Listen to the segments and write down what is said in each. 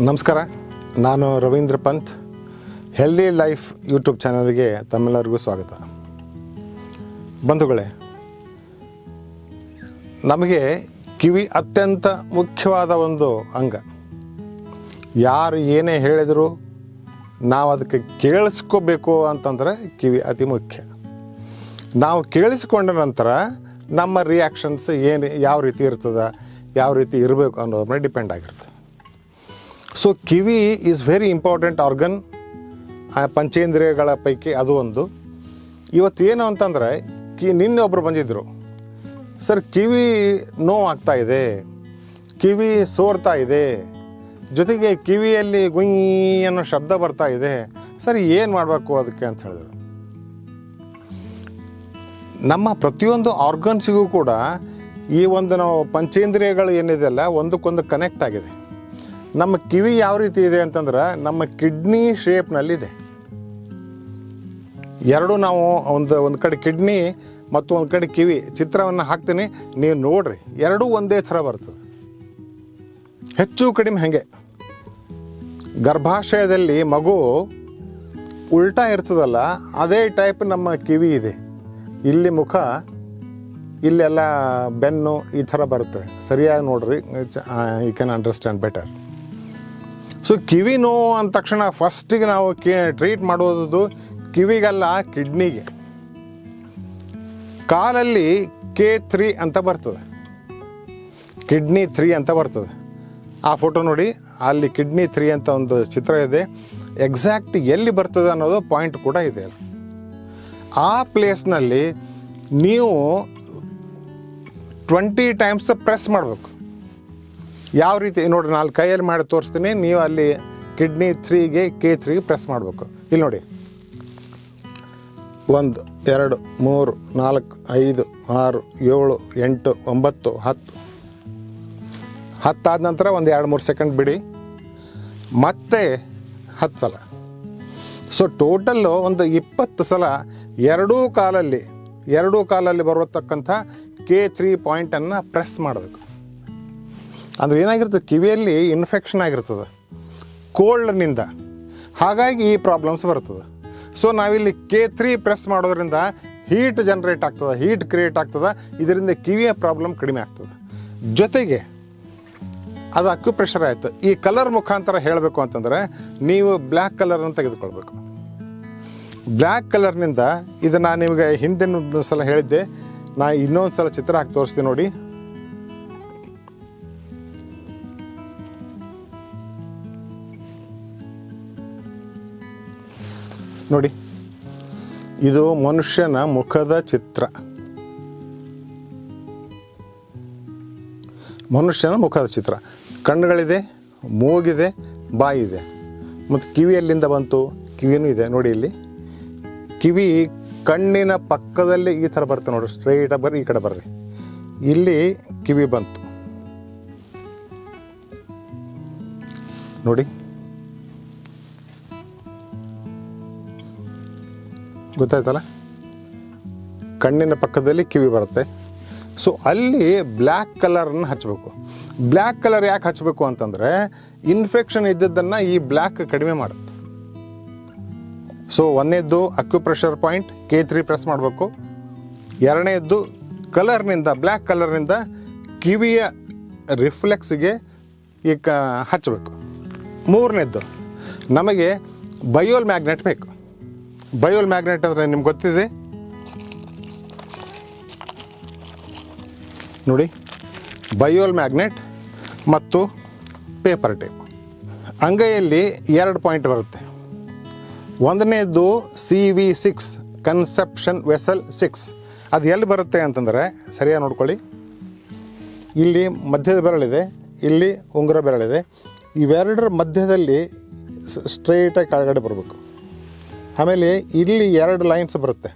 ನಮಸ್ಕಾರ, ನಾನು Ravindra Pant. Healthy life YouTube ಚಾನಲ್ಗೆ ತಮ್ಮೆಲ್ಲರಿಗೂ ಸ್ವಾಗತ. ಬಂಧುಗಳೇ, ನಮಗೆ ಕಿವಿ ಅತ್ಯಂತ ಮುಖ್ಯವಾದ ಒಂದು ಅಂಗ. ಯಾರು ಏನೇ ಹೇಳಿದರೂ ನಾವು ಅದಕ್ಕೆ ಕೇಳಿಸ್ಕೋಬೇಕು ಅಂತಂದರೆ ಕಿವಿ ಅತಿ ಮುಖ್ಯ. ನಾವು ಕೇಳಿಸ್ಕೊಂಡ ನಂತರ ನಮ್ಮ ರಿಯಾಕ್ಷನ್ಸ್ ಯಾವ ರೀತಿ ಇರ್ತದೆ, ಯಾವ ರೀತಿ ಇರಬೇಕು ಅನ್ನೋದ್ರ ಮೇಲೆ ಡಿಪೆಂಡ್ ಆಗಿರುತ್ತೆ. ಸೊ ಕಿವಿ ಈಸ್ ವೆರಿ ಇಂಪಾರ್ಟೆಂಟ್ ಆರ್ಗನ್. ಪಂಚೇಂದ್ರಿಯಗಳ ಪೈಕಿ ಅದು ಒಂದು. ಇವತ್ತೇನು ಅಂತಂದರೆ ನಿನ್ನೆ ಒಬ್ಬರು ಬಂದಿದ್ದರು, ಸರ್ ಕಿವಿ ನೋವಾಗ್ತಾ ಇದೆ, ಕಿವಿ ಸೋರ್ತಾ ಇದೆ, ಜೊತೆಗೆ ಕಿವಿಯಲ್ಲಿ ಗುಯ್ ಅನ್ನೋ ಶಬ್ದ ಬರ್ತಾ ಇದೆ, ಸರ್ ಏನು ಮಾಡಬೇಕು ಅದಕ್ಕೆ ಅಂತ ಹೇಳಿದರು. ನಮ್ಮ ಪ್ರತಿಯೊಂದು ಆರ್ಗನ್ಸಿಗೂ ಕೂಡ ಈ ಒಂದು ನಾವು ಪಂಚೇಂದ್ರಿಯಗಳು ಏನಿದೆಯಲ್ಲ ಒಂದಕ್ಕೊಂದು ಕನೆಕ್ಟ್ ಆಗಿದೆ. ನಮ್ಮ ಕಿವಿ ಯಾವ ರೀತಿ ಇದೆ ಅಂತಂದ್ರೆ ನಮ್ಮ ಕಿಡ್ನಿ ಶೇಪ್ನಲ್ಲಿದೆ. ಎರಡು ನಾವು ಒಂದು ಕಡೆ ಕಿಡ್ನಿ ಮತ್ತು ಒಂದು ಕಡೆ ಕಿವಿ ಚಿತ್ರವನ್ನು ಹಾಕ್ತೀನಿ, ನೀವು ನೋಡ್ರಿ, ಎರಡೂ ಒಂದೇ ಥರ ಬರ್ತದೆ. ಹೆಚ್ಚು ಕಡಿಮೆ ಹಾಗೆ ಗರ್ಭಾಶಯದಲ್ಲಿ ಮಗು ಉಲ್ಟಾ ಇರ್ತದಲ್ಲ, ಅದೇ ಟೈಪ್ ನಮ್ಮ ಕಿವಿ ಇದೆ. ಇಲ್ಲಿ ಮುಖ, ಇಲ್ಲೆಲ್ಲ ಬೆನ್ನು, ಈ ಥರ ಬರುತ್ತೆ. ಸರಿಯಾಗಿ ನೋಡ್ರಿ, you can understand better. So ಕಿವಿ ನೋವು ಅಂದ ತಕ್ಷಣ ಫಸ್ಟಿಗೆ ನಾವು ಟ್ರೀಟ್ ಮಾಡೋದು ಕಿವಿಗಲ್ಲ, ಕಿಡ್ನಿಗೆ. ಕಾಲಲ್ಲಿ K3 ಅಂತ ಬರ್ತದೆ, ಕಿಡ್ನಿ 3 ಅಂತ ಬರ್ತದೆ. ಆ ಫೋಟೋ ನೋಡಿ, ಅಲ್ಲಿ ಕಿಡ್ನಿ 3 ಅಂತ ಒಂದು ಚಿತ್ರ ಇದೆ. ಎಕ್ಸಾಕ್ಟ್ ಎಲ್ಲಿ ಬರ್ತದೆ ಅನ್ನೋದು ಪಾಯಿಂಟ್ ಕೂಡ ಇದೆ. ಆ ಪ್ಲೇಸ್ನಲ್ಲಿ ನೀವು 20 ಟೈಮ್ಸ್ ಪ್ರೆಸ್ ಮಾಡಬೇಕು. ಯಾವ ರೀತಿ ನೋಡಿರಿ, ನಾನು ಕೈಯಲ್ಲಿ ಮಾಡಿ ತೋರಿಸ್ತೀನಿ, ನೀವು ಅಲ್ಲಿ ಕಿಡ್ನಿ 3ಗೆ K3 ಪ್ರೆಸ್ ಮಾಡಬೇಕು. ಇಲ್ಲಿ ನೋಡಿ, 1 2 3 4 5 6 7 8 9 10 ಆದ ನಂತರ ಒಂದು 2-3 ಸೆಕೆಂಡ್ ಬಿಡಿ, ಮತ್ತೆ 10 ಸಲ. ಸೊ ಟೋಟಲ್ಲು ಒಂದು 20 ಸಲ ಎರಡೂ ಕಾಲಲ್ಲಿ ಬರತಕ್ಕಂಥ K3 ಪಾಯಿಂಟನ್ನು ಪ್ರೆಸ್ ಮಾಡಬೇಕು. ಅಂದರೆ ಏನಾಗಿರ್ತದೆ, ಕಿವಿಯಲ್ಲಿ ಇನ್ಫೆಕ್ಷನ್ ಆಗಿರ್ತದೆ ಕೋಲ್ಡ್ನಿಂದ, ಹಾಗಾಗಿ ಈ ಪ್ರಾಬ್ಲಮ್ಸ್ ಬರ್ತದೆ. ಸೊ ನಾವಿಲ್ಲಿ K3 ಪ್ರೆಸ್ ಮಾಡೋದ್ರಿಂದ ಹೀಟ್ ಜನ್ರೇಟ್ ಆಗ್ತದೆ, ಹೀಟ್ ಕ್ರಿಯೇಟ್ ಆಗ್ತದೆ. ಇದರಿಂದ ಕಿವಿಯ ಪ್ರಾಬ್ಲಮ್ ಕಡಿಮೆ ಆಗ್ತದೆ. ಜೊತೆಗೆ ಅದು ಅಕ್ಯುಪ್ರೆಷರ್ ಆಯಿತು. ಈ ಕಲರ್ ಮುಖಾಂತರ ಹೇಳಬೇಕು ಅಂತಂದರೆ ನೀವು ಬ್ಲ್ಯಾಕ್ ಕಲರನ್ನು ತೆಗೆದುಕೊಳ್ಬೇಕು. ಬ್ಲ್ಯಾಕ್ ಕಲರ್ನಿಂದ ಇದು ನಾನು ನಿಮಗೆ ಹಿಂದಿನ ಸಲ ಹೇಳಿದ್ದೆ, ನಾ ಇನ್ನೊಂದು ಸಲ ಚಿತ್ರ ಹಾಕಿ ತೋರಿಸ್ತೀನಿ ನೋಡಿ. ನೋಡಿ, ಇದು ಮನುಷ್ಯನ ಮುಖದ ಚಿತ್ರ. ಕಣ್ಣುಗಳಿದೆ, ಮೂಗಿದೆ, ಬಾಯಿ ಇದೆ, ಮತ್ತು ಕಿವಿಯಲ್ಲಿಂದ ಬಂತು, ಕಿವಿನೂ ಇದೆ. ನೋಡಿ, ಇಲ್ಲಿ ಕಿವಿ ಕಣ್ಣಿನ ಪಕ್ಕದಲ್ಲಿ ಈ ಥರ ಬರುತ್ತೆ ನೋಡಿ. ಸ್ಟ್ರೈಟಾಗಿ ಬರ್ರಿ, ಈ ಕಡೆ ಬರ್ರಿ, ಇಲ್ಲಿ ಕಿವಿ ಬಂತು ನೋಡಿ. ಗೊತ್ತಾಯ್ತಲ್ಲ, ಕಣ್ಣಿನ ಪಕ್ಕದಲ್ಲಿ ಕಿವಿ ಬರುತ್ತೆ. ಸೊ ಅಲ್ಲಿ ಬ್ಲ್ಯಾಕ್ ಕಲರನ್ನು ಹಚ್ಚಬೇಕು. ಬ್ಲ್ಯಾಕ್ ಕಲರ್ ಯಾಕೆ ಹಚ್ಚಬೇಕು ಅಂತಂದರೆ ಇನ್ಫೆಕ್ಷನ್ ಇದ್ದದ್ದನ್ನು ಈ ಬ್ಲ್ಯಾಕ್ ಕಡಿಮೆ ಮಾಡುತ್ತೆ. ಸೊ ಒಂದನೇದ್ದು ಅಕ್ಯುಪ್ರೆಷರ್ ಪಾಯಿಂಟ್ K3 ಪ್ರೆಸ್ ಮಾಡಬೇಕು. ಎರಡನೇದ್ದು ಕಲರ್ನಿಂದ, ಬ್ಲ್ಯಾಕ್ ಕಲರ್ನಿಂದ ಕಿವಿಯ ರಿಫ್ಲೆಕ್ಸ್ಗೆ ಈಗ ಹಚ್ಚಬೇಕು. ಮೂರನೇದ್ದು ನಮಗೆ ಬಯೋಲ್ ಮ್ಯಾಗ್ನೆಟ್ ಬೇಕು. ಬಯೋಲ್ ಮ್ಯಾಗ್ನೆಟ್ ಅಂದರೆ ನಿಮ್ಗೆ ಗೊತ್ತಿದೆ ನೋಡಿ, ಬಯೋಲ್ ಮ್ಯಾಗ್ನೆಟ್ ಮತ್ತು ಪೇಪರ್ ಟೇಪ್. ಅಂಗೈಯಲ್ಲಿ 2 ಪಾಯಿಂಟ್ ಬರುತ್ತೆ. ಒಂದನೇದು CV6 ಕನ್ಸೆಪ್ಷನ್ ವೆಸಲ್ 6. ಅದು ಎಲ್ಲಿ ಬರುತ್ತೆ ಅಂತಂದರೆ ಸರಿಯಾಗಿ ನೋಡ್ಕೊಳ್ಳಿ, ಇಲ್ಲಿ ಮಧ್ಯದ ಬೆರಳಿದೆ, ಇಲ್ಲಿ ಉಂಗುರ ಬೆರಳಿದೆ. ಇವೆರಡರ ಮಧ್ಯದಲ್ಲಿ ಸ್ಟ್ರೈಟಾಗಿ ಕೆಳಗಡೆ ಬರಬೇಕು. ಆಮೇಲೆ ಇಲ್ಲಿ 2 ಲೈನ್ಸ್ ಬರುತ್ತೆ.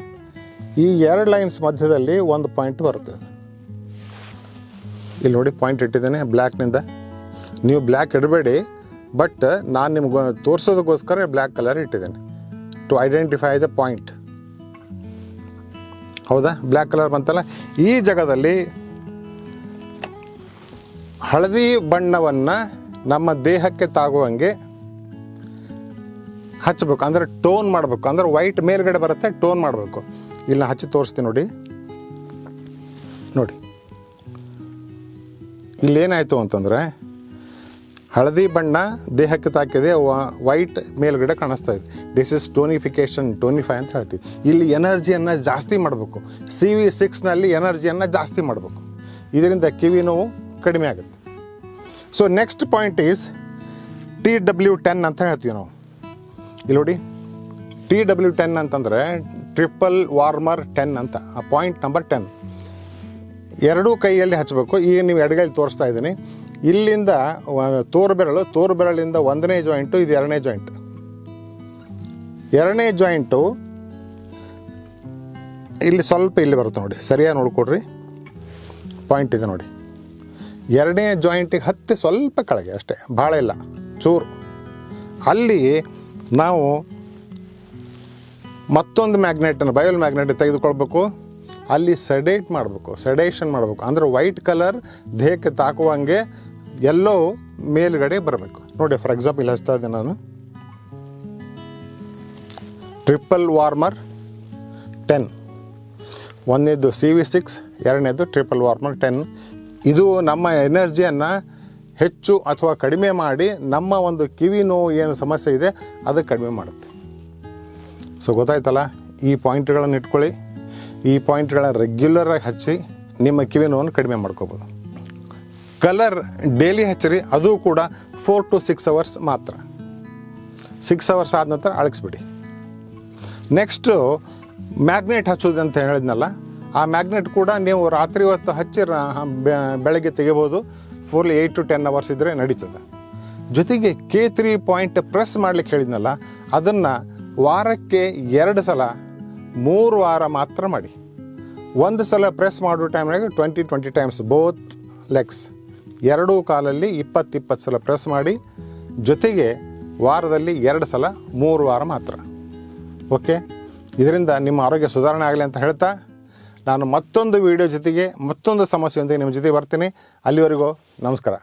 ಈ 2 ಲೈನ್ಸ್ ಮಧ್ಯದಲ್ಲಿ ಒಂದು ಪಾಯಿಂಟ್ ಬರುತ್ತೆ. ಇಲ್ಲಿ ನೋಡಿ, ಪಾಯಿಂಟ್ ಇಟ್ಟಿದ್ದೇನೆ ಬ್ಲ್ಯಾಕ್ನಿಂದ. ನೀವು ಬ್ಲ್ಯಾಕ್ ಇಡಬೇಡಿ, ಬಟ್ ನಾನು ನಿಮ್ಗೆ ತೋರಿಸೋದಕ್ಕೋಸ್ಕರ ಬ್ಲ್ಯಾಕ್ ಕಲರ್ ಇಟ್ಟಿದ್ದೇನೆ, ಟು ಐಡೆಂಟಿಫೈ ದ ಪಾಯಿಂಟ್. ಹೌದಾ, ಬ್ಲ್ಯಾಕ್ ಕಲರ್ ಬಂತಲ್ಲ. ಈ ಜಾಗದಲ್ಲಿ ಹಳದಿ ಬಣ್ಣವನ್ನು ನಮ್ಮ ದೇಹಕ್ಕೆ ತಾಗುವಂಗೆ ಹಚ್ಚಬೇಕು. ಅಂದರೆ ಟೋನ್ ಮಾಡಬೇಕು. ಅಂದರೆ ವೈಟ್ ಮೇಲ್ಗಡೆ ಬರುತ್ತೆ, ಟೋನ್ ಮಾಡಬೇಕು. ಇಲ್ಲಿ ಹಚ್ಚಿ ತೋರಿಸ್ತೀನಿ ನೋಡಿ. ನೋಡಿ ಇಲ್ಲೇನಾಯಿತು ಅಂತಂದರೆ ಹಳದಿ ಬಣ್ಣ ದೇಹಕ್ಕೆ ತಾಕಿದೆ, ವೈಟ್ ಮೇಲ್ಗಡೆ ಕಾಣಿಸ್ತಾ ಇದೆ. ದಿಸ್ ಇಸ್ ಟೋನಿಫಿಕೇಶನ್, ಟೋನಿಫೈ ಅಂತ ಹೇಳ್ತೀವಿ. ಇಲ್ಲಿ ಎನರ್ಜಿಯನ್ನು ಜಾಸ್ತಿ ಮಾಡಬೇಕು. CV6ನಲ್ಲಿ ಎನರ್ಜಿಯನ್ನು ಜಾಸ್ತಿ ಮಾಡಬೇಕು. ಇದರಿಂದ ಕಿವಿ ನೋವು ಕಡಿಮೆ ಆಗುತ್ತೆ. So next point is TW10 ಅಂತ ಹೇಳ್ತೀವಿ ನಾವು. ಇಲ್ಲಿ ನೋಡಿ TW10 ಅಂತಂದರೆ ಟ್ರಿಪಲ್ ವಾರ್ಮರ್ 10 ಅಂತ. ಪಾಯಿಂಟ್ ನಂಬರ್ 10 ಎರಡೂ ಕೈಯಲ್ಲಿ ಹಚ್ಚಬೇಕು. ಈಗ ನೀವು ಎಡಗೈಲಿ ತೋರಿಸ್ತಾ ಇದ್ದೀನಿ. ಇಲ್ಲಿಂದ ತೋರು ಬೆರಳಿಂದ 1ನೇ ಜಾಯಿಂಟು, ಇದು 2ನೇ ಜಾಯಿಂಟ್. 2ನೇ ಜಾಯಿಂಟು ಇಲ್ಲಿ ಸ್ವಲ್ಪ ಇಲ್ಲಿ ಬರುತ್ತೆ ನೋಡಿ, ಸರಿಯಾಗಿ ನೋಡ್ಕೊಡ್ರಿ. ಪಾಯಿಂಟ್ ಇದೆ ನೋಡಿ. 2ನೇ ಜಾಯಿಂಟಿಗೆ ಹತ್ತಿ ಸ್ವಲ್ಪ ಕೆಳಗೆ ಅಷ್ಟೇ, ಭಾಳ ಇಲ್ಲ, ಚೂರು. ಅಲ್ಲಿ ನಾವು ಮತ್ತೊಂದು ಮ್ಯಾಗ್ನೆಟನ್ನು, ಬಯೋಲ್ ಮ್ಯಾಗ್ನೆಟ್ ತೆಗೆದುಕೊಳ್ಬೇಕು. ಅಲ್ಲಿ ಸೆಡೇಷನ್ ಮಾಡಬೇಕು. ಅಂದರೆ ವೈಟ್ ಕಲರ್ ದೇಹಕ್ಕೆ ತಾಕುವಂಗೆ ಎಲ್ಲೋ ಮೇಲ್ಗಡೆ ಬರಬೇಕು ನೋಡಿ. ಫಾರ್ ಎಕ್ಸಾಂಪಲ್ ಇಲ್ಲಿ ಹಚ್ತಾ ಇದ್ದೀನಿ ನಾನು. ಟ್ರಿಪಲ್ ವಾರ್ಮರ್ 10, 1ನೇದು CV6, 2ನೇದು ಟ್ರಿಪಲ್ ವಾರ್ಮರ್ 10. ಇದು ನಮ್ಮ ಎನರ್ಜಿಯನ್ನು ಹೆಚ್ಚು ಅಥವಾ ಕಡಿಮೆ ಮಾಡಿ ನಮ್ಮ ಒಂದು ಕಿವಿ ನೋವು ಏನು ಸಮಸ್ಯೆ ಇದೆ ಅದು ಕಡಿಮೆ ಮಾಡುತ್ತೆ. ಸೊ ಗೊತ್ತಾಯ್ತಲ್ಲ, ಈ ಪಾಯಿಂಟ್ಗಳನ್ನು ಇಟ್ಕೊಳ್ಳಿ. ಈ ಪಾಯಿಂಟ್ಗಳನ್ನ ರೆಗ್ಯುಲರಾಗಿ ಹಚ್ಚಿ ನಿಮ್ಮ ಕಿವಿ ನೋವನ್ನು ಕಡಿಮೆ ಮಾಡ್ಕೋಬೋದು. ಕಲರ್ ಡೈಲಿ ಹಚ್ಚಿರಿ, ಅದು ಕೂಡ 4 to 6 hours ಮಾತ್ರ. 6 hours ಆದ ನಂತರ ಅಳಿಸ್ಬಿಡಿ. ನೆಕ್ಸ್ಟು ಮ್ಯಾಗ್ನೆಟ್ ಹಚ್ಚೋದು ಅಂತ ಹೇಳಿದ್ನಲ್ಲ, ಆ ಮ್ಯಾಗ್ನೆಟ್ ಕೂಡ ನೀವು ರಾತ್ರಿ ಹೊತ್ತು ಹಚ್ಚಿ ಬೆಳಗ್ಗೆ ತೆಗಿಬೋದು. ಫುಲ್ 8 to 10 hours ಇದ್ದರೆ ನಡೀತದೆ. ಜೊತೆಗೆ K3 ಪಾಯಿಂಟ್ ಪ್ರೆಸ್ ಮಾಡ್ಲಿಕ್ಕೆ ಹೇಳಿದ್ನಲ್ಲ, ಅದನ್ನು ವಾರಕ್ಕೆ 2 ಸಲ 3 ವಾರ ಮಾತ್ರ ಮಾಡಿ. ಒಂದು ಸಲ ಪ್ರೆಸ್ ಮಾಡೋ ಟೈಮ್ನಾಗ 20 times ಬೋತ್ ಲೆಗ್ಸ್, ಎರಡೂ ಕಾಲಲ್ಲಿ 20 ಸಲ ಪ್ರೆಸ್ ಮಾಡಿ. ಜೊತೆಗೆ ವಾರದಲ್ಲಿ 2 ಸಲ 3 ವಾರ ಮಾತ್ರ. ಓಕೆ, ಇದರಿಂದ ನಿಮ್ಮ ಆರೋಗ್ಯ ಸುಧಾರಣೆ ಆಗಲಿ ಅಂತ ಹೇಳ್ತಾ, ನಾನು ಮತ್ತೊಂದು ವಿಡಿಯೋ ಜೊತೆಗೆ ಮತ್ತೊಂದು ಸಮಸ್ಯೆಯೊಂದಿಗೆ ನಿಮ್ಮ ಜೊತೆ ಬರ್ತೀನಿ. ಅಲ್ಲಿವರೆಗೂ ನಮಸ್ಕಾರ.